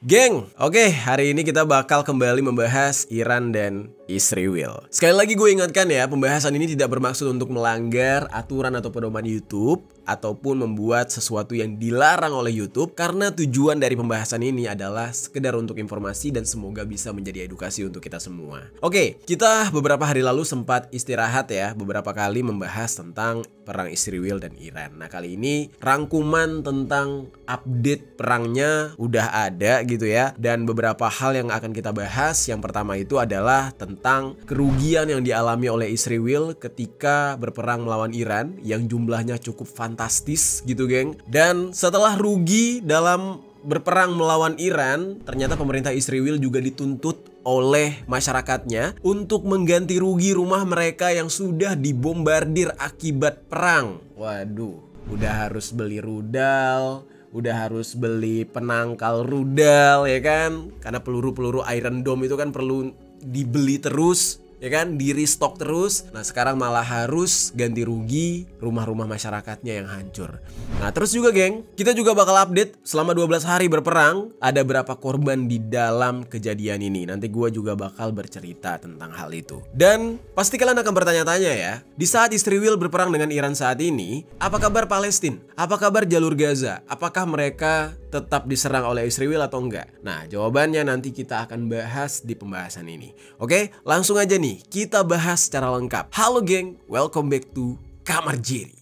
Geng, oke, hari ini kita bakal kembali membahas Iran dan Israel. Sekali lagi gue ingatkan ya, pembahasan ini tidak bermaksud untuk melanggar aturan atau pedoman YouTube ataupun membuat sesuatu yang dilarang oleh YouTube, karena tujuan dari pembahasan ini adalah sekedar untuk informasi dan semoga bisa menjadi edukasi untuk kita semua. Oke, kita beberapa hari lalu sempat istirahat ya, beberapa kali membahas tentang perang Israel dan Iran. Nah, kali ini rangkuman tentang update perangnya udah ada gitu ya, dan beberapa hal yang akan kita bahas. Yang pertama itu adalah tentang kerugian yang dialami oleh Israel ketika berperang melawan Iran yang jumlahnya cukup fantastis gitu geng. Dan setelah rugi dalam berperang melawan Iran, ternyata pemerintah Israel juga dituntut oleh masyarakatnya untuk mengganti rugi rumah mereka yang sudah dibombardir akibat perang. Waduh, udah harus beli rudal, udah harus beli penangkal rudal ya kan, karena peluru-peluru Iron Dome itu kan perlu dibeli terus ya kan, di restock terus. Nah, sekarang malah harus ganti rugi rumah-rumah masyarakatnya yang hancur. Nah, terus juga geng, kita juga bakal update selama 12 hari berperang ada berapa korban di dalam kejadian ini. Nanti gue juga bakal bercerita tentang hal itu. Dan pasti kalian akan bertanya-tanya ya, di saat Israel berperang dengan Iran saat ini, apa kabar Palestina? Apa kabar jalur Gaza? Apakah mereka tetap diserang oleh Israel atau enggak? Nah, jawabannya nanti kita akan bahas di pembahasan ini. Oke, langsung aja nih kita bahas secara lengkap. Halo geng, welcome back to Kamar Jerry.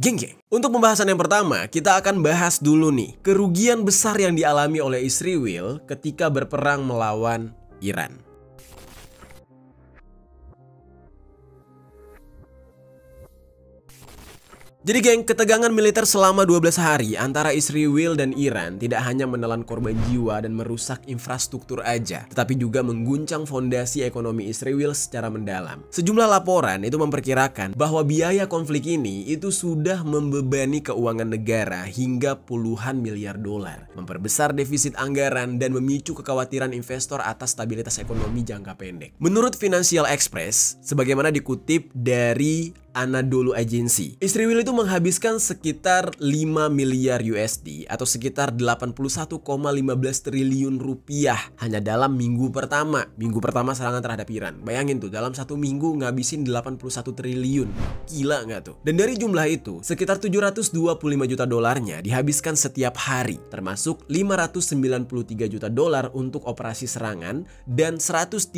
Geng, untuk pembahasan yang pertama, kita akan bahas dulu nih kerugian besar yang dialami oleh Israel ketika berperang melawan Iran. Jadi geng, ketegangan militer selama 12 hari antara Israel dan Iran tidak hanya menelan korban jiwa dan merusak infrastruktur aja, tetapi juga mengguncang fondasi ekonomi Israel secara mendalam. Sejumlah laporan itu memperkirakan bahwa biaya konflik ini itu sudah membebani keuangan negara hingga puluhan miliar dolar, memperbesar defisit anggaran dan memicu kekhawatiran investor atas stabilitas ekonomi jangka pendek. Menurut Financial Express, sebagaimana dikutip dari Anadolu Agency, Israel itu menghabiskan sekitar 5 miliar USD atau sekitar 81,15 triliun rupiah hanya dalam minggu pertama. Minggu pertama serangan terhadap Iran. Bayangin tuh, dalam satu minggu ngabisin 81 triliun. Gila nggak tuh? Dan dari jumlah itu, sekitar 725 juta dolarnya dihabiskan setiap hari, termasuk 593 juta dolar untuk operasi serangan dan 132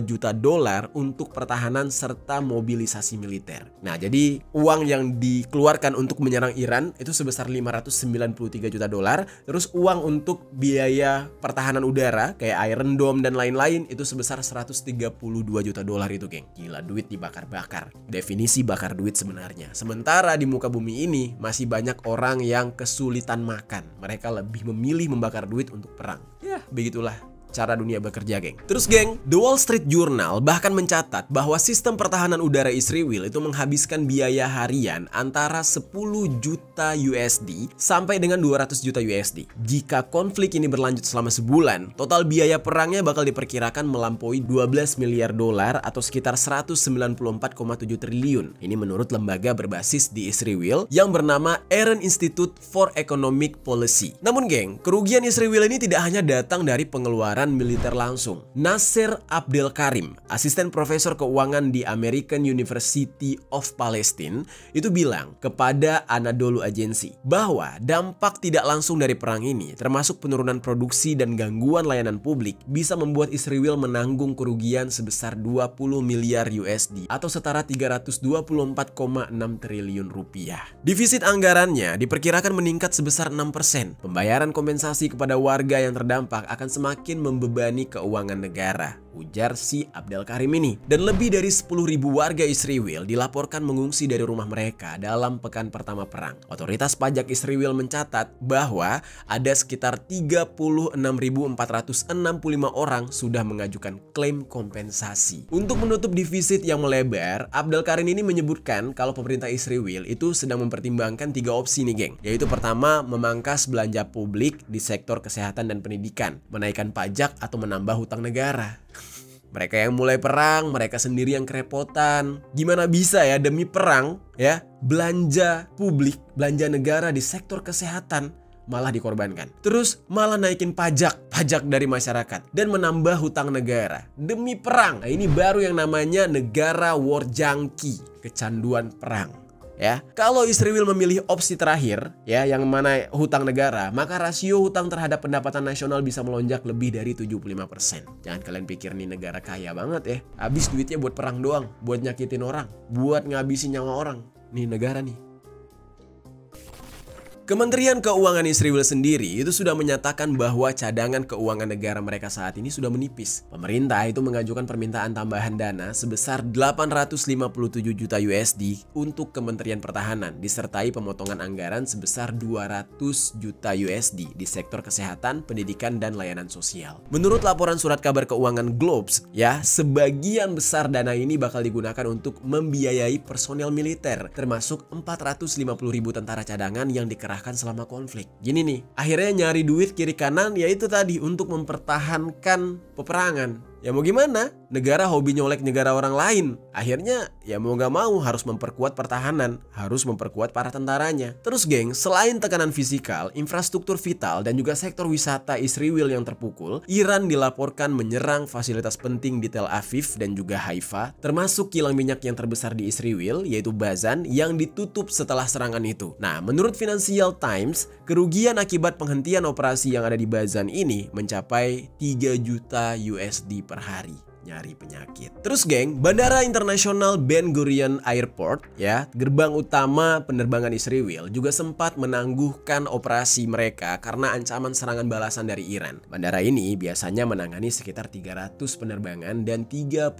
juta dolar untuk pertahanan serta mobilisasi militer. Nah, jadi uang yang dikeluarkan untuk menyerang Iran itu sebesar 593 juta dolar. Terus uang untuk biaya pertahanan udara kayak Iron Dome dan lain-lain itu sebesar 132 juta dolar itu, geng. Gila, duit dibakar-bakar. Definisi bakar duit sebenarnya. Sementara di muka bumi ini masih banyak orang yang kesulitan makan. Mereka lebih memilih membakar duit untuk perang. Ya, begitulah cara dunia bekerja, geng. Terus geng, The Wall Street Journal bahkan mencatat bahwa sistem pertahanan udara Israel itu menghabiskan biaya harian antara 10 juta USD sampai dengan 200 juta USD. Jika konflik ini berlanjut selama sebulan, total biaya perangnya bakal diperkirakan melampaui 12 miliar dolar atau sekitar 194,7 triliun. Ini menurut lembaga berbasis di Israel yang bernama Aaron Institute for Economic Policy. Namun geng, kerugian Israel ini tidak hanya datang dari pengeluaran militer langsung. Nasser Abdel Karim, asisten profesor keuangan di American University of Palestine, itu bilang kepada Anadolu Agency bahwa dampak tidak langsung dari perang ini, termasuk penurunan produksi dan gangguan layanan publik, bisa membuat Israel menanggung kerugian sebesar 20 miliar USD atau setara 324,6 triliun rupiah. Defisit anggarannya diperkirakan meningkat sebesar 6%. Pembayaran kompensasi kepada warga yang terdampak akan semakin membebani keuangan negara, ujar si Abdel Karim ini. Dan lebih dari 10.000 warga Israel dilaporkan mengungsi dari rumah mereka dalam pekan pertama perang. Otoritas pajak Israel mencatat bahwa ada sekitar 36.465 orang sudah mengajukan klaim kompensasi. Untuk menutup defisit yang melebar, Abdel Karim ini menyebutkan kalau pemerintah Israel itu sedang mempertimbangkan 3 opsi nih, geng. Yaitu pertama, memangkas belanja publik di sektor kesehatan dan pendidikan, menaikkan pajak atau menambah hutang negara. Mereka yang mulai perang, mereka sendiri yang kerepotan. Gimana bisa ya demi perang ya, belanja publik, belanja negara di sektor kesehatan malah dikorbankan. Terus malah naikin pajak dari masyarakat dan menambah hutang negara demi perang. Nah, ini baru yang namanya negara war junkie, kecanduan perang. Ya, kalau Israel memilih opsi terakhir, ya, yang mana hutang negara, maka rasio hutang terhadap pendapatan nasional bisa melonjak lebih dari 75%. Jangan kalian pikir nih negara kaya banget ya. Habis duitnya buat perang doang, buat nyakitin orang, buat ngabisin nyawa orang. Nih negara nih. Kementerian Keuangan Israel sendiri itu sudah menyatakan bahwa cadangan keuangan negara mereka saat ini sudah menipis. Pemerintah itu mengajukan permintaan tambahan dana sebesar 857 juta USD untuk Kementerian Pertahanan, disertai pemotongan anggaran sebesar 200 juta USD di sektor kesehatan, pendidikan, dan layanan sosial. Menurut laporan surat kabar keuangan Globes, ya, sebagian besar dana ini bakal digunakan untuk membiayai personel militer, termasuk 450.000 tentara cadangan yang dikerahkan selama konflik. Gini nih, akhirnya nyari duit kiri kanan yaitu tadi untuk mempertahankan peperangan. Ya mau gimana? Negara hobi nyolek negara orang lain. Akhirnya ya mau gak mau harus memperkuat pertahanan, harus memperkuat para tentaranya. Terus geng, selain tekanan fisikal, infrastruktur vital dan juga sektor wisata Israel yang terpukul, Iran dilaporkan menyerang fasilitas penting di Tel Aviv dan juga Haifa, termasuk kilang minyak yang terbesar di Israel yaitu Bazan yang ditutup setelah serangan itu. Nah, menurut Financial Times, kerugian akibat penghentian operasi yang ada di Bazan ini mencapai 3 juta USD per hari. Nyari penyakit. Terus geng, Bandara Internasional Ben Gurion Airport, ya, gerbang utama penerbangan Israel, juga sempat menangguhkan operasi mereka karena ancaman serangan balasan dari Iran. Bandara ini biasanya menangani sekitar 300 penerbangan dan 35.000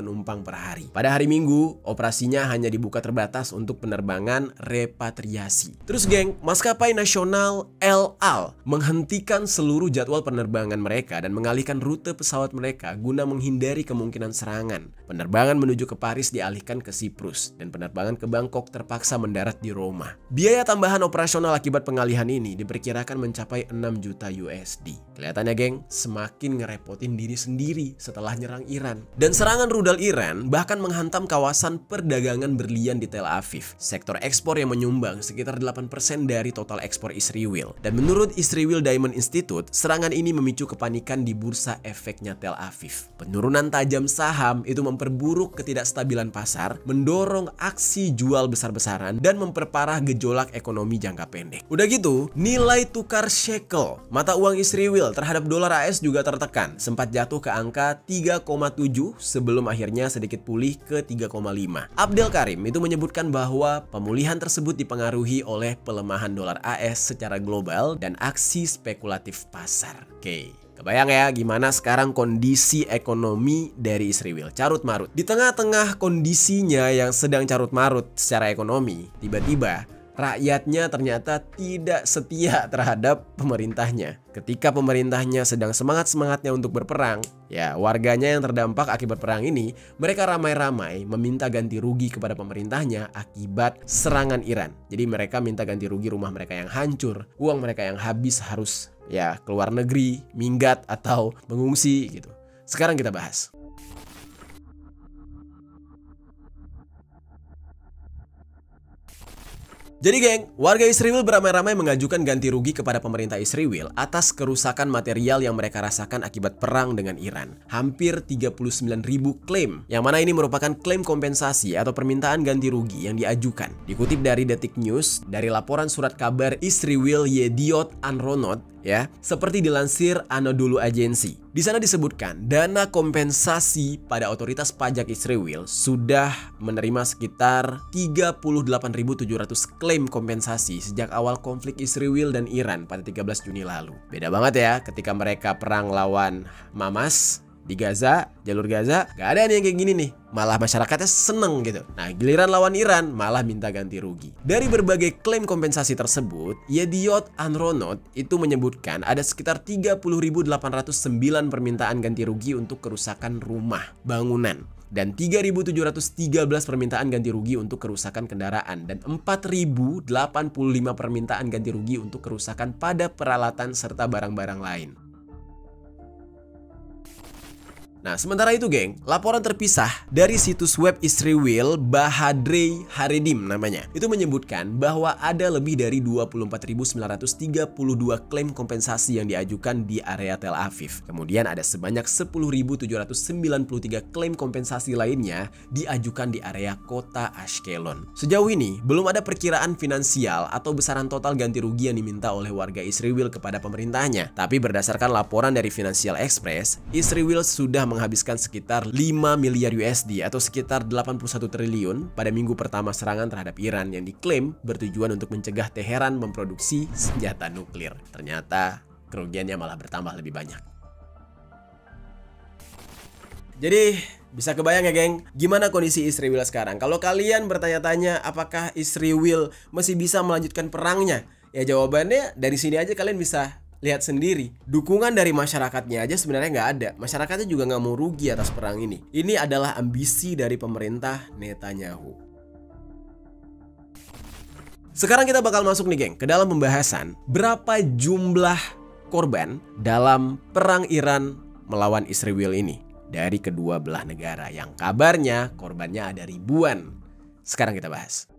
penumpang per hari. Pada hari Minggu, operasinya hanya dibuka terbatas untuk penerbangan repatriasi. Terus geng, maskapai nasional El Al menghentikan seluruh jadwal penerbangan mereka dan mengalihkan rute pesawat mereka guna menghindari kemungkinan serangan. Penerbangan menuju ke Paris dialihkan ke Siprus dan penerbangan ke Bangkok terpaksa mendarat di Roma. Biaya tambahan operasional akibat pengalihan ini diperkirakan mencapai 6 juta USD. Kelihatannya geng, semakin ngerepotin diri sendiri setelah nyerang Iran. Dan serangan rudal Iran bahkan menghantam kawasan perdagangan berlian di Tel Aviv, sektor ekspor yang menyumbang sekitar 8% dari total ekspor Israel. Dan menurut Israel Diamond Institute, serangan ini memicu kepanikan di bursa efeknya Tel Aviv. Penurunan tajam saham itu memperburuk ketidakstabilan pasar, mendorong aksi jual besar-besaran, dan memperparah gejolak ekonomi jangka pendek. Udah gitu, nilai tukar shekel, mata uang Israel terhadap dolar AS juga tertekan, sempat jatuh ke angka 3,7 sebelum akhirnya sedikit pulih ke 3,5. Abdel Karim itu menyebutkan bahwa pemulihan tersebut dipengaruhi oleh pelemahan dolar AS secara global dan aksi spekulatif pasar. Oke. Kebayang ya gimana sekarang kondisi ekonomi dari Israel, carut marut. Di tengah-tengah kondisinya yang sedang carut marut secara ekonomi, tiba-tiba rakyatnya ternyata tidak setia terhadap pemerintahnya. Ketika pemerintahnya sedang semangat-semangatnya untuk berperang, ya warganya yang terdampak akibat perang ini, mereka ramai-ramai meminta ganti rugi kepada pemerintahnya akibat serangan Iran. Jadi mereka minta ganti rugi rumah mereka yang hancur, uang mereka yang habis harus ya keluar negeri, minggat atau mengungsi gitu. Sekarang kita bahas. Jadi geng, warga Israel beramai-ramai mengajukan ganti rugi kepada pemerintah Israel atas kerusakan material yang mereka rasakan akibat perang dengan Iran. Hampir 39.000 klaim, yang mana ini merupakan klaim kompensasi atau permintaan ganti rugi yang diajukan. Dikutip dari Detik News, dari laporan surat kabar Israel Yediot Ahronot, ya, seperti dilansir Anadolu Agency. Di sana disebutkan dana kompensasi pada otoritas pajak Israel sudah menerima sekitar 38.700 klaim kompensasi sejak awal konflik Israel dan Iran pada 13 Juni lalu. Beda banget ya ketika mereka perang lawan Hamas di Gaza, jalur Gaza, gak ada nih yang kayak gini nih. Malah masyarakatnya seneng gitu. Nah, giliran lawan Iran malah minta ganti rugi. Dari berbagai klaim kompensasi tersebut, Yediot Ahronot itu menyebutkan ada sekitar 30.809 permintaan ganti rugi untuk kerusakan rumah, bangunan, dan 3.713 permintaan ganti rugi untuk kerusakan kendaraan, dan 4.085 permintaan ganti rugi untuk kerusakan pada peralatan serta barang-barang lain. Nah, sementara itu geng, laporan terpisah dari situs web Israel Bahadrei Haredim namanya, itu menyebutkan bahwa ada lebih dari 24.932 klaim kompensasi yang diajukan di area Tel Aviv. Kemudian ada sebanyak 10.793 klaim kompensasi lainnya diajukan di area kota Ashkelon. Sejauh ini, belum ada perkiraan finansial atau besaran total ganti rugi yang diminta oleh warga Israel kepada pemerintahnya. Tapi berdasarkan laporan dari Financial Express, Israel sudah menghabiskan sekitar 5 miliar USD atau sekitar 81 triliun pada minggu pertama serangan terhadap Iran yang diklaim bertujuan untuk mencegah Teheran memproduksi senjata nuklir. Ternyata kerugiannya malah bertambah lebih banyak. Jadi bisa kebayang ya geng, gimana kondisi Israel sekarang? Kalau kalian bertanya-tanya apakah Israel masih bisa melanjutkan perangnya? Ya jawabannya dari sini aja kalian bisa lihat sendiri. Dukungan dari masyarakatnya aja sebenarnya nggak ada. Masyarakatnya juga nggak mau rugi atas perang ini. Ini adalah ambisi dari pemerintah Netanyahu. Sekarang kita bakal masuk nih geng ke dalam pembahasan berapa jumlah korban dalam perang Iran melawan Israel ini dari kedua belah negara yang kabarnya korbannya ada ribuan. Sekarang kita bahas.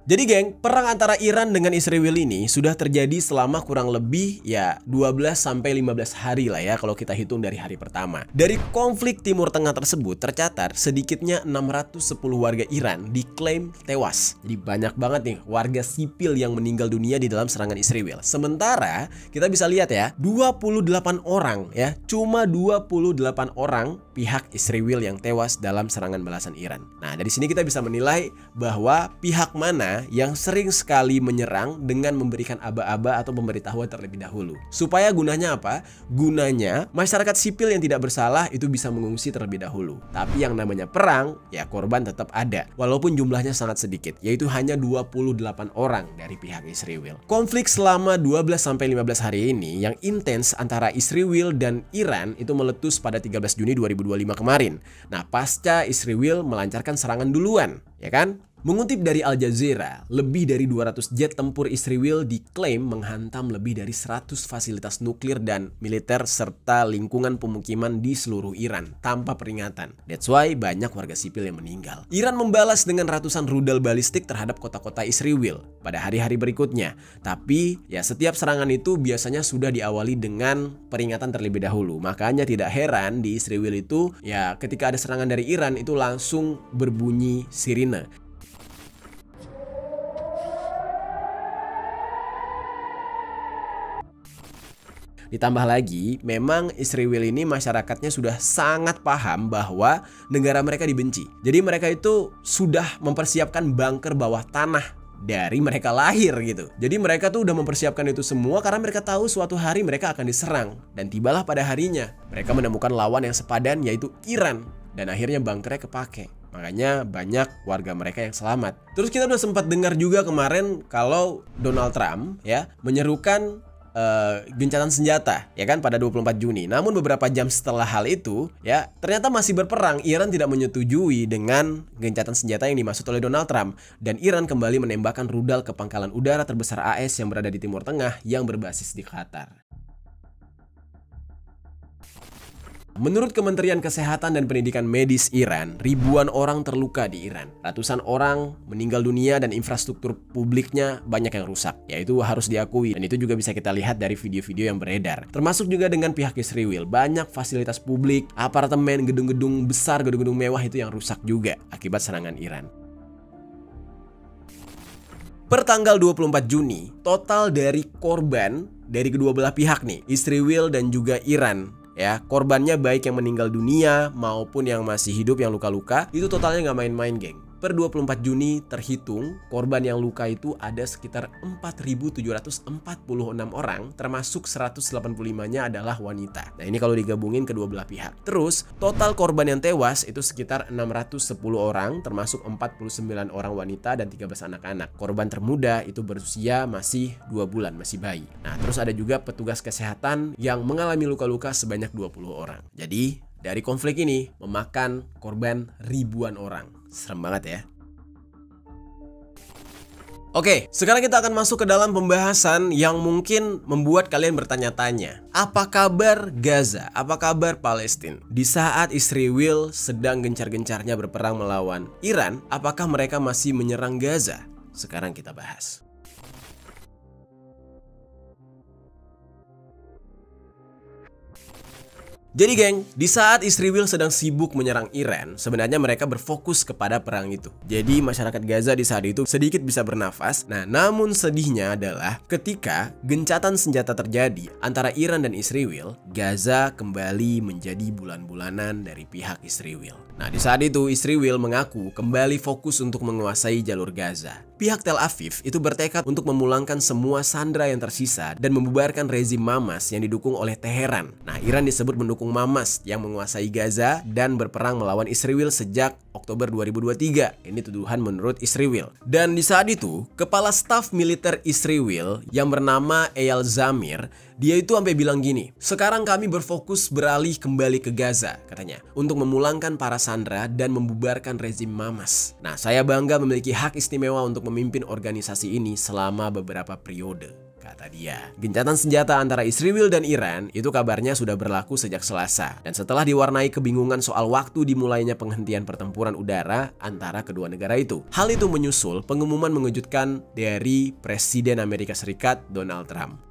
Jadi geng, perang antara Iran dengan Israel ini sudah terjadi selama kurang lebih ya 12-15 hari lah ya kalau kita hitung dari hari pertama. Dari konflik Timur Tengah tersebut tercatat sedikitnya 610 warga Iran diklaim tewas. Jadi banyak banget nih warga sipil yang meninggal dunia di dalam serangan Israel. Sementara kita bisa lihat ya, 28 orang ya, cuma 28 orang pihak Israel yang tewas dalam serangan balasan Iran. Nah, dari sini kita bisa menilai bahwa pihak mana yang sering sekali menyerang dengan memberikan aba-aba atau pemberitahuan terlebih dahulu. Supaya gunanya apa? Gunanya masyarakat sipil yang tidak bersalah itu bisa mengungsi terlebih dahulu. Tapi yang namanya perang, ya korban tetap ada. Walaupun jumlahnya sangat sedikit, yaitu hanya 28 orang dari pihak Israel. Konflik selama 12-15 hari ini yang intens antara Israel dan Iran itu meletus pada 13 Juni 2025 kemarin. Nah, pasca Israel melancarkan serangan duluan, ya kan? Mengutip dari Al Jazeera, lebih dari 200 jet tempur Israel diklaim menghantam lebih dari 100 fasilitas nuklir dan militer serta lingkungan pemukiman di seluruh Iran tanpa peringatan. That's why banyak warga sipil yang meninggal. Iran membalas dengan ratusan rudal balistik terhadap kota-kota Israel pada hari-hari berikutnya. Tapi ya setiap serangan itu biasanya sudah diawali dengan peringatan terlebih dahulu. Makanya tidak heran di Israel itu ya ketika ada serangan dari Iran itu langsung berbunyi sirine. Ditambah lagi, memang Israel ini masyarakatnya sudah sangat paham bahwa negara mereka dibenci. Jadi mereka itu sudah mempersiapkan bunker bawah tanah dari mereka lahir gitu. Jadi mereka tuh udah mempersiapkan itu semua karena mereka tahu suatu hari mereka akan diserang. Dan tibalah pada harinya, mereka menemukan lawan yang sepadan yaitu Iran. Dan akhirnya bunkernya kepake. Makanya banyak warga mereka yang selamat. Terus kita udah sempat dengar juga kemarin kalau Donald Trump ya menyerukan gencatan senjata ya kan pada 24 Juni. Namun beberapa jam setelah hal itu ya ternyata masih berperang. Iran tidak menyetujui dengan gencatan senjata yang dimaksud oleh Donald Trump dan Iran kembali menembakkan rudal ke pangkalan udara terbesar AS yang berada di Timur Tengah yang berbasis di Qatar. Menurut Kementerian Kesehatan dan Pendidikan Medis Iran, ribuan orang terluka di Iran. Ratusan orang meninggal dunia dan infrastruktur publiknya banyak yang rusak. Ya itu harus diakui dan itu juga bisa kita lihat dari video-video yang beredar. Termasuk juga dengan pihak Israel, banyak fasilitas publik, apartemen, gedung-gedung besar, gedung-gedung mewah itu yang rusak juga akibat serangan Iran. Per tanggal 24 Juni, total dari korban dari kedua belah pihak nih, Israel dan juga Iran, ya korbannya baik yang meninggal dunia maupun yang masih hidup yang luka-luka itu totalnya nggak main-main geng. Per 24 Juni terhitung korban yang luka itu ada sekitar 4.746 orang termasuk 185-nya adalah wanita. Nah ini kalau digabungin kedua belah pihak. Terus total korban yang tewas itu sekitar 610 orang termasuk 49 orang wanita dan 13 anak-anak. Korban termuda itu berusia masih 2 bulan, masih bayi. Nah terus ada juga petugas kesehatan yang mengalami luka-luka sebanyak 20 orang. Jadi dari konflik ini memakan korban ribuan orang. Serem banget ya. Oke, sekarang kita akan masuk ke dalam pembahasan yang mungkin membuat kalian bertanya-tanya. Apa kabar Gaza? Apa kabar Palestina? Di saat Israel sedang gencar-gencarnya berperang melawan Iran, apakah mereka masih menyerang Gaza? Sekarang kita bahas. Jadi geng, di saat Israel sedang sibuk menyerang Iran, sebenarnya mereka berfokus kepada perang itu. Jadi masyarakat Gaza di saat itu sedikit bisa bernafas. Nah, namun sedihnya adalah ketika gencatan senjata terjadi antara Iran dan Israel, Gaza kembali menjadi bulan-bulanan dari pihak Israel. Nah, di saat itu Israel mengaku kembali fokus untuk menguasai jalur Gaza. Pihak Tel Aviv itu bertekad untuk memulangkan semua sandera yang tersisa dan membubarkan rezim Hamas yang didukung oleh Teheran. Nah, Iran disebut mendukung Hamas yang menguasai Gaza dan berperang melawan Israel sejak Oktober 2023. Ini tuduhan menurut Israel. Dan di saat itu, kepala staf militer Israel yang bernama Eyal Zamir, dia itu sampai bilang gini, "Sekarang kami berfokus beralih kembali ke Gaza," katanya, "untuk memulangkan para sandera dan membubarkan rezim Hamas. Nah, saya bangga memiliki hak istimewa untuk memimpin organisasi ini selama beberapa periode," kata dia. Gencatan senjata antara Israel dan Iran itu kabarnya sudah berlaku sejak Selasa. Dan setelah diwarnai kebingungan soal waktu dimulainya penghentian pertempuran udara antara kedua negara itu. Hal itu menyusul pengumuman mengejutkan dari Presiden Amerika Serikat Donald Trump.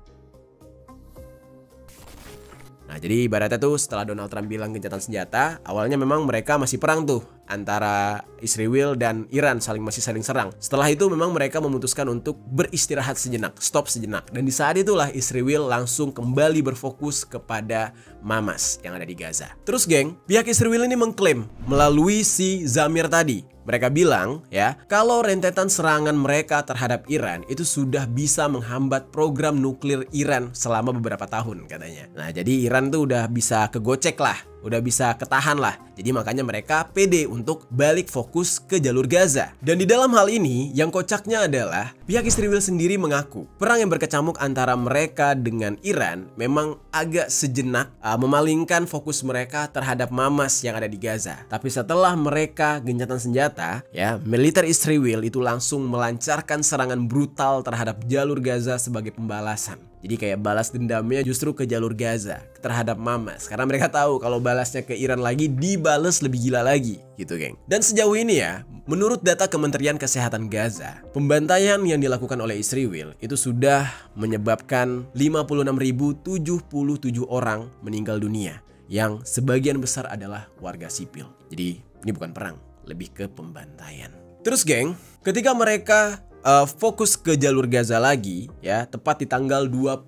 Nah, jadi ibaratnya tuh setelah Donald Trump bilang gencatan senjata, awalnya memang mereka masih perang tuh antara Israel dan Iran masih saling serang. Setelah itu memang mereka memutuskan untuk beristirahat sejenak, stop sejenak. Dan di saat itulah Israel langsung kembali berfokus kepada Hamas yang ada di Gaza. Terus geng, pihak Israel ini mengklaim melalui si Zamir tadi. Mereka bilang ya, kalau rentetan serangan mereka terhadap Iran itu sudah bisa menghambat program nuklir Iran selama beberapa tahun katanya. Nah, jadi Iran tuh udah bisa kegocek lah, udah bisa ketahan lah. Jadi makanya mereka pede untuk balik fokus ke jalur Gaza. Dan di dalam hal ini yang kocaknya adalah pihak Israel sendiri mengaku perang yang berkecamuk antara mereka dengan Iran memang agak sejenak memalingkan fokus mereka terhadap Hamas yang ada di Gaza. Tapi setelah mereka gencatan senjata, ya, militer Israel itu langsung melancarkan serangan brutal terhadap jalur Gaza sebagai pembalasan. Jadi kayak balas dendamnya justru ke jalur Gaza terhadap Hamas. Karena mereka tahu kalau balasnya ke Iran lagi dibales lebih gila lagi gitu geng. Dan sejauh ini ya, menurut data Kementerian Kesehatan Gaza, pembantaian yang dilakukan oleh Israel itu sudah menyebabkan 56.077 orang meninggal dunia, yang sebagian besar adalah warga sipil. Jadi ini bukan perang, lebih ke pembantaian. Terus geng, ketika mereka fokus ke jalur Gaza lagi ya, tepat di tanggal 25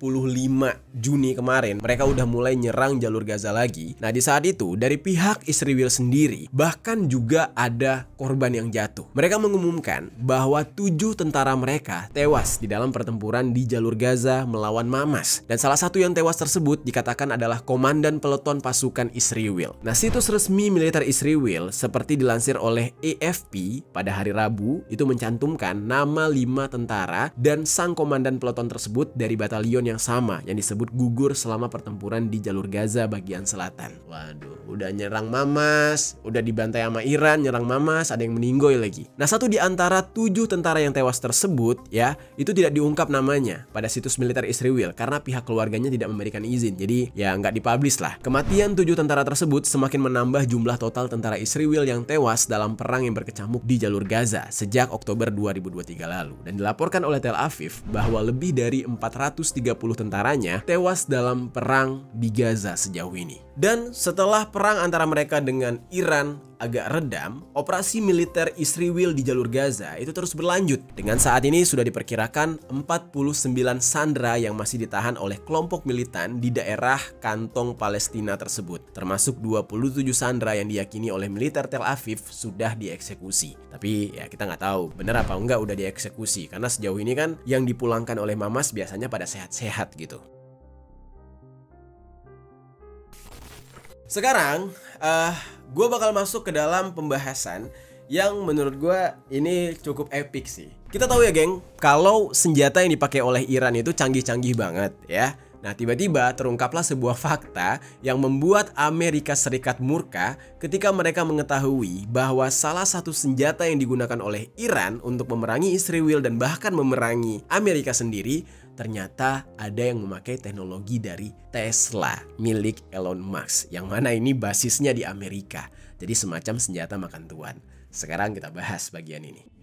Juni kemarin mereka udah mulai nyerang jalur Gaza lagi. Nah, di saat itu dari pihak Israel sendiri bahkan juga ada korban yang jatuh. Mereka mengumumkan bahwa 7 tentara mereka tewas di dalam pertempuran di jalur Gaza melawan Hamas. Dan salah satu yang tewas tersebut dikatakan adalah komandan peleton pasukan Israel. Nah, situs resmi militer Israel seperti dilansir oleh AFP pada hari Rabu itu mencantumkan nama 5 tentara dan sang komandan peleton tersebut dari batalion yang sama yang disebut gugur selama pertempuran di jalur Gaza bagian selatan. Waduh, udah nyerang Hamas, udah dibantai sama Iran, nyerang Hamas, ada yang meninggoy lagi. Nah, satu di antara 7 tentara yang tewas tersebut ya, itu tidak diungkap namanya pada situs militer Israel karena pihak keluarganya tidak memberikan izin. Jadi ya nggak dipublish lah. Kematian 7 tentara tersebut semakin menambah jumlah total tentara Israel yang tewas dalam perang yang berkecamuk di jalur Gaza sejak Oktober 2023 lalu. Dan dilaporkan oleh Tel Aviv bahwa lebih dari 430 tentaranya tewas dalam perang di Gaza sejauh ini. Dan setelah perang antara mereka dengan Iran agak redam, operasi militer Israel di jalur Gaza itu terus berlanjut. Dengan saat ini sudah diperkirakan 49 sandera yang masih ditahan oleh kelompok militan di daerah kantong Palestina tersebut. Termasuk 27 sandera yang diyakini oleh militer Tel Aviv sudah dieksekusi. Tapi ya kita nggak tahu bener apa enggak udah dieksekusi. Karena sejauh ini kan yang dipulangkan oleh Hamas biasanya pada sehat-sehat gitu. Sekarang, gue bakal masuk ke dalam pembahasan yang menurut gue ini cukup epic sih. Kita tahu ya geng, kalau senjata yang dipakai oleh Iran itu canggih-canggih banget ya. Nah, tiba-tiba terungkaplah sebuah fakta yang membuat Amerika Serikat murka ketika mereka mengetahui bahwa salah satu senjata yang digunakan oleh Iran untuk memerangi Israel dan bahkan memerangi Amerika sendiri ternyata ada yang memakai teknologi dari Tesla milik Elon Musk, yang mana ini basisnya di Amerika. Jadi semacam senjata makan tuan. Sekarang kita bahas bagian ini.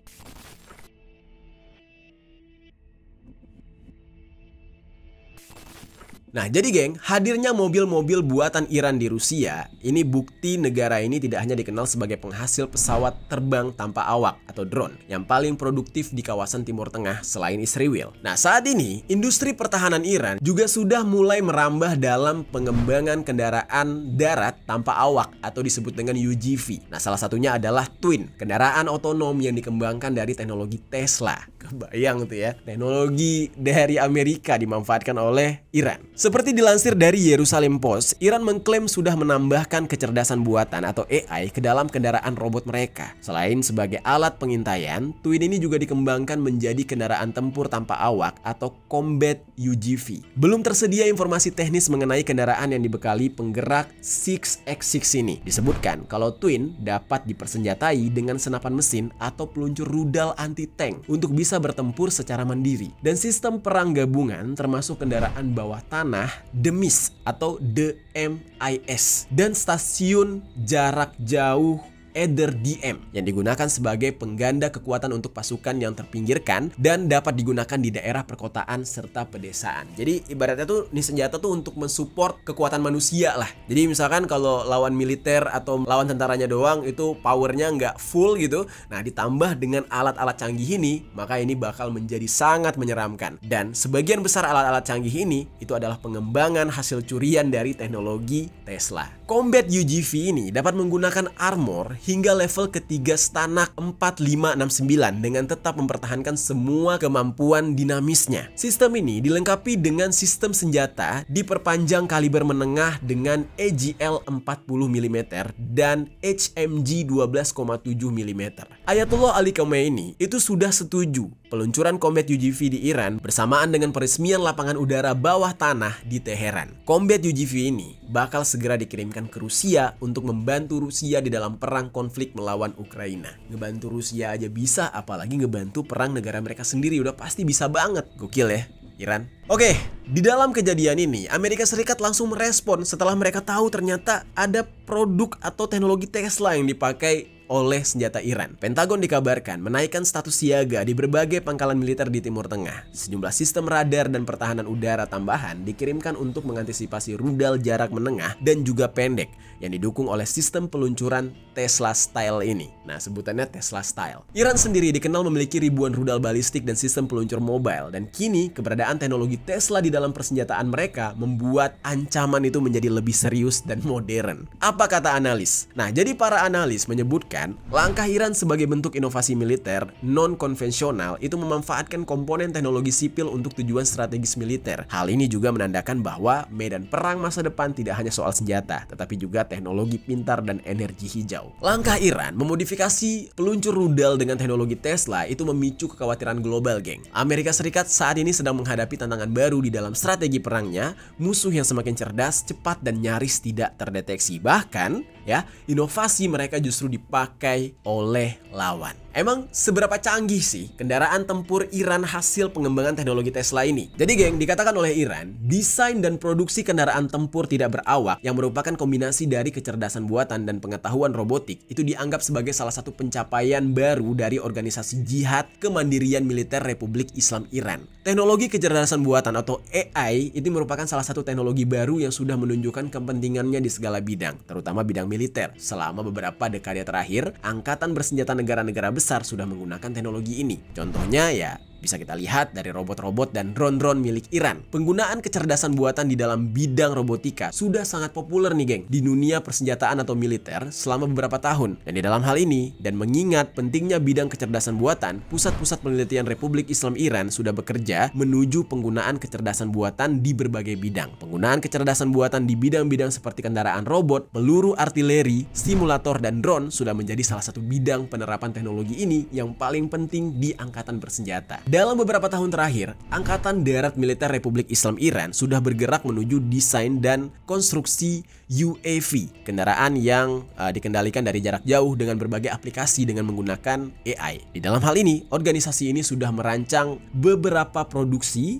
Nah, jadi geng, hadirnya mobil-mobil buatan Iran di Rusia, ini bukti negara ini tidak hanya dikenal sebagai penghasil pesawat terbang tanpa awak atau drone yang paling produktif di kawasan Timur Tengah selain Israel. Nah, saat ini, industri pertahanan Iran juga sudah mulai merambah dalam pengembangan kendaraan darat tanpa awak atau disebut dengan UGV. Nah, salah satunya adalah Twin, kendaraan otonom yang dikembangkan dari teknologi Tesla. Kebayang tuh ya, teknologi dari Amerika dimanfaatkan oleh Iran. Seperti dilansir dari Jerusalem Post, Iran mengklaim sudah menambahkan kecerdasan buatan atau AI ke dalam kendaraan robot mereka. Selain sebagai alat pengintaian, Twin ini juga dikembangkan menjadi kendaraan tempur tanpa awak atau Combat UGV. Belum tersedia informasi teknis mengenai kendaraan yang dibekali penggerak 6x6 ini. Disebutkan kalau Twin dapat dipersenjatai dengan senapan mesin atau peluncur rudal anti-tank untuk bisa bertempur secara mandiri. Dan sistem perang gabungan termasuk kendaraan bawah tanah DEMIS atau DMIS dan stasiun jarak jauh EDR-DM yang digunakan sebagai pengganda kekuatan untuk pasukan yang terpinggirkan dan dapat digunakan di daerah perkotaan serta pedesaan. Jadi ibaratnya tuh ini senjata tuh untuk mensupport kekuatan manusia lah. Jadi misalkan kalau lawan militer atau lawan tentaranya doang itu powernya nggak full gitu, nah ditambah dengan alat-alat canggih ini, maka ini bakal menjadi sangat menyeramkan. Dan sebagian besar alat-alat canggih ini itu adalah pengembangan hasil curian dari teknologi Tesla. Combat UGV ini dapat menggunakan armor hingga level ketiga Stanak 4569 dengan tetap mempertahankan semua kemampuan dinamisnya. Sistem ini dilengkapi dengan sistem senjata diperpanjang kaliber menengah dengan EGL 40 mm dan HMG 12,7 mm. Ayatollah Ali Khamenei itu sudah setuju peluncuran Combat UGV di Iran bersamaan dengan peresmian lapangan udara bawah tanah di Teheran. Combat UGV ini bakal segera dikirimkan ke Rusia untuk membantu Rusia di dalam perang konflik melawan Ukraina. Ngebantu Rusia aja bisa, apalagi ngebantu perang negara mereka sendiri, udah pasti bisa banget. Gokil ya, Iran. Oke, di dalam kejadian ini, Amerika Serikat langsung merespon setelah mereka tahu ternyata ada produk atau teknologi Tesla yang dipakai oleh senjata Iran. Pentagon dikabarkan menaikkan status siaga di berbagai pangkalan militer di Timur Tengah. Sejumlah sistem radar dan pertahanan udara tambahan dikirimkan untuk mengantisipasi rudal jarak menengah dan juga pendek yang didukung oleh sistem peluncuran Tesla Style ini. Nah, sebutannya Tesla Style. Iran sendiri dikenal memiliki ribuan rudal balistik dan sistem peluncur mobile, dan kini keberadaan teknologi Tesla di dalam persenjataan mereka membuat ancaman itu menjadi lebih serius dan modern. Apa kata analis? Nah, jadi para analis menyebutkan langkah Iran sebagai bentuk inovasi militer non-konvensional itu memanfaatkan komponen teknologi sipil untuk tujuan strategis militer. Hal ini juga menandakan bahwa medan perang masa depan tidak hanya soal senjata, tetapi juga teknologi pintar dan energi hijau. Langkah Iran memodifikasi peluncur rudal dengan teknologi Tesla itu memicu kekhawatiran global, geng. Amerika Serikat saat ini sedang menghadapi tantangan baru di dalam strategi perangnya, musuh yang semakin cerdas, cepat, dan nyaris tidak terdeteksi. Bahkan, ya, inovasi mereka justru dipakai oleh lawan. Emang seberapa canggih sih kendaraan tempur Iran hasil pengembangan teknologi Tesla ini? Jadi geng, dikatakan oleh Iran, desain dan produksi kendaraan tempur tidak berawak yang merupakan kombinasi dari kecerdasan buatan dan pengetahuan robotik itu dianggap sebagai salah satu pencapaian baru dari organisasi Jihad Kemandirian Militer Republik Islam Iran. Teknologi kecerdasan buatan atau AI itu merupakan salah satu teknologi baru yang sudah menunjukkan kepentingannya di segala bidang, terutama bidang militer. Selama beberapa dekade terakhir, angkatan bersenjata negara-negara besar sudah menggunakan teknologi ini. Contohnya ya bisa kita lihat dari robot-robot dan drone-drone milik Iran. Penggunaan kecerdasan buatan di dalam bidang robotika sudah sangat populer nih geng di dunia persenjataan atau militer selama beberapa tahun. Dan di dalam hal ini, dan mengingat pentingnya bidang kecerdasan buatan, pusat-pusat penelitian Republik Islam Iran sudah bekerja menuju penggunaan kecerdasan buatan di berbagai bidang. Penggunaan kecerdasan buatan di bidang-bidang seperti kendaraan robot, peluru artileri, simulator, dan drone sudah menjadi salah satu bidang penerapan teknologi ini yang paling penting di angkatan bersenjata. Dalam beberapa tahun terakhir, Angkatan Darat Militer Republik Islam Iran sudah bergerak menuju desain dan konstruksi UAV, kendaraan yang dikendalikan dari jarak jauh dengan berbagai aplikasi dengan menggunakan AI. Di dalam hal ini, organisasi ini sudah merancang beberapa produksi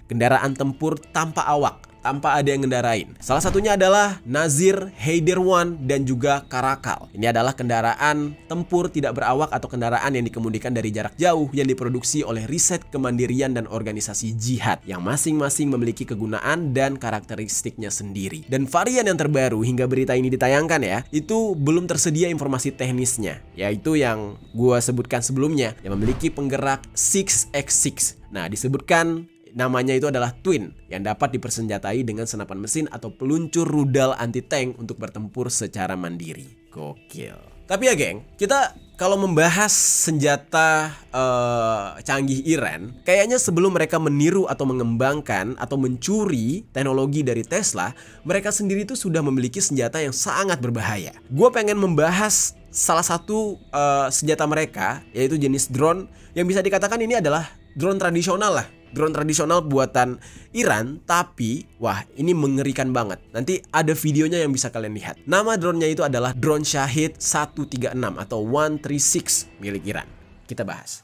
kendaraan tempur tanpa awak, tanpa ada yang ngendarain. Salah satunya adalah Nazir, Haider 1, dan juga Karakal. Ini adalah kendaraan tempur tidak berawak atau kendaraan yang dikemudikan dari jarak jauh yang diproduksi oleh Riset Kemandirian dan Organisasi Jihad yang masing-masing memiliki kegunaan dan karakteristiknya sendiri. Dan varian yang terbaru hingga berita ini ditayangkan itu belum tersedia informasi teknisnya, yaitu yang gua sebutkan sebelumnya yang memiliki penggerak 6x6. Nah, disebutkan namanya itu adalah Twin yang dapat dipersenjatai dengan senapan mesin atau peluncur rudal anti-tank untuk bertempur secara mandiri. Gokil. Tapi ya geng, kita kalau membahas senjata canggih Iran, kayaknya sebelum mereka meniru atau mengembangkan atau mencuri teknologi dari Tesla, mereka sendiri itu sudah memiliki senjata yang sangat berbahaya. Gue pengen membahas salah satu senjata mereka, yaitu jenis drone yang bisa dikatakan ini adalah drone tradisional lah. Drone tradisional buatan Iran, tapi wah ini mengerikan banget. Nanti ada videonya yang bisa kalian lihat. Nama drone-nya itu adalah drone Shahid 136 atau 136 milik Iran. Kita bahas.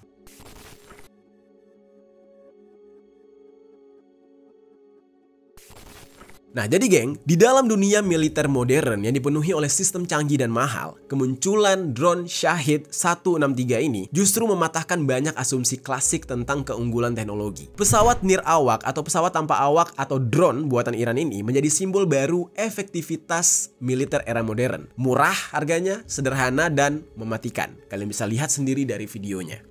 Nah jadi geng, di dalam dunia militer modern yang dipenuhi oleh sistem canggih dan mahal, kemunculan drone Shahid 163 ini justru mematahkan banyak asumsi klasik tentang keunggulan teknologi. Pesawat nirawak atau pesawat tanpa awak atau drone buatan Iran ini menjadi simbol baru efektivitas militer era modern. Murah harganya, sederhana, dan mematikan. Kalian bisa lihat sendiri dari videonya.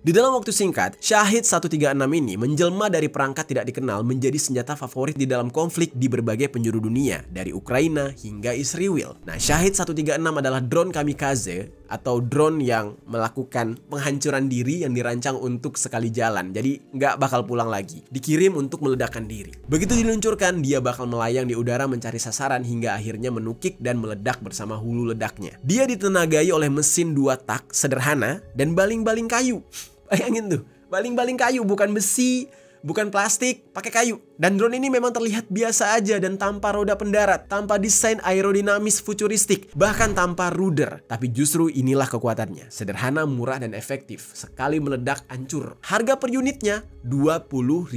Di dalam waktu singkat, Shahid 136 ini menjelma dari perangkat tidak dikenal menjadi senjata favorit di dalam konflik di berbagai penjuru dunia, dari Ukraina hingga Israel. Nah, Shahid 136 adalah drone kamikaze atau drone yang melakukan penghancuran diri yang dirancang untuk sekali jalan, jadi nggak bakal pulang lagi. Dikirim untuk meledakkan diri. Begitu diluncurkan, dia bakal melayang di udara mencari sasaran hingga akhirnya menukik dan meledak bersama hulu ledaknya. Dia ditenagai oleh mesin 2 tak sederhana dan baling-baling kayu. Bayangin tuh, baling-baling kayu, bukan besi, bukan plastik, pakai kayu. Dan drone ini memang terlihat biasa aja dan tanpa roda pendarat, tanpa desain aerodinamis futuristik, bahkan tanpa rudder. Tapi justru inilah kekuatannya, sederhana, murah, dan efektif. Sekali meledak, hancur. Harga per unitnya $20.000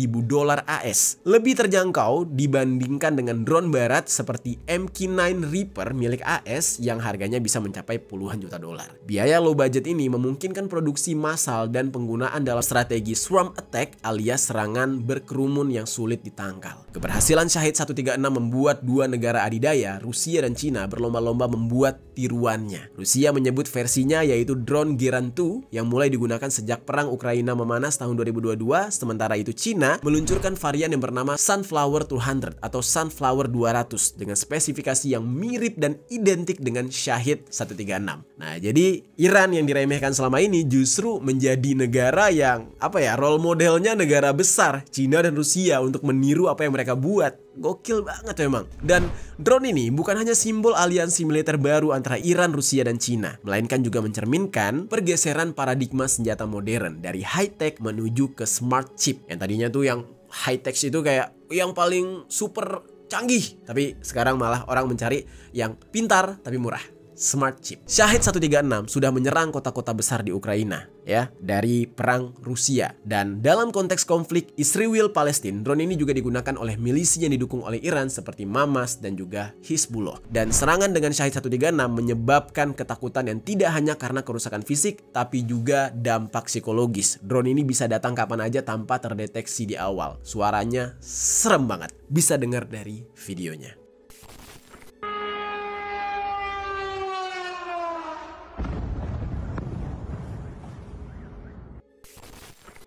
AS. Lebih terjangkau dibandingkan dengan drone barat seperti MQ-9 Reaper milik AS yang harganya bisa mencapai puluhan juta dolar. Biaya low budget ini memungkinkan produksi massal dan penggunaan dalam strategi swarm attack alias serangan berkerumun yang sulit ditangkal. Keberhasilan Shahid 136 membuat dua negara adidaya, Rusia dan Cina, berlomba-lomba membuat tiruannya. Rusia menyebut versinya yaitu drone Geran 2 yang mulai digunakan sejak perang Ukraina memanas tahun 2022, sementara itu Cina meluncurkan varian yang bernama Sunflower 200 atau Sunflower 200 dengan spesifikasi yang mirip dan identik dengan Shahid 136. Nah, jadi Iran yang diremehkan selama ini justru menjadi negara yang role modelnya negara besar, Cina dan Rusia, untuk meniru apa yang mereka buat. Gokil banget memang. Dan drone ini bukan hanya simbol aliansi militer baru antara Iran, Rusia, dan Cina, melainkan juga mencerminkan pergeseran paradigma senjata modern dari high-tech menuju ke smart chip. Yang tadinya tuh yang high-tech itu kayak yang paling super canggih, tapi sekarang malah orang mencari yang pintar tapi murah. Smart chip. Shahid 136 sudah menyerang kota-kota besar di Ukraina dari perang Rusia. Dan dalam konteks konflik Israel-Palestina, drone ini juga digunakan oleh milisi yang didukung oleh Iran seperti Hamas dan juga Hizbullah. Dan serangan dengan Shahid 136 menyebabkan ketakutan yang tidak hanya karena kerusakan fisik, tapi juga dampak psikologis. Drone ini bisa datang kapan aja tanpa terdeteksi di awal. Suaranya serem banget. Bisa dengar dari videonya.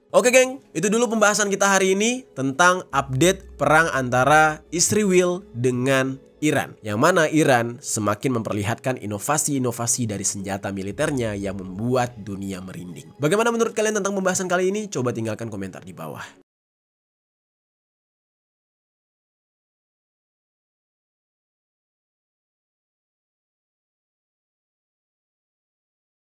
Oke geng, itu dulu pembahasan kita hari ini tentang update perang antara Israel dengan Iran. Yang mana Iran semakin memperlihatkan inovasi-inovasi dari senjata militernya yang membuat dunia merinding. Bagaimana menurut kalian tentang pembahasan kali ini? Coba tinggalkan komentar di bawah.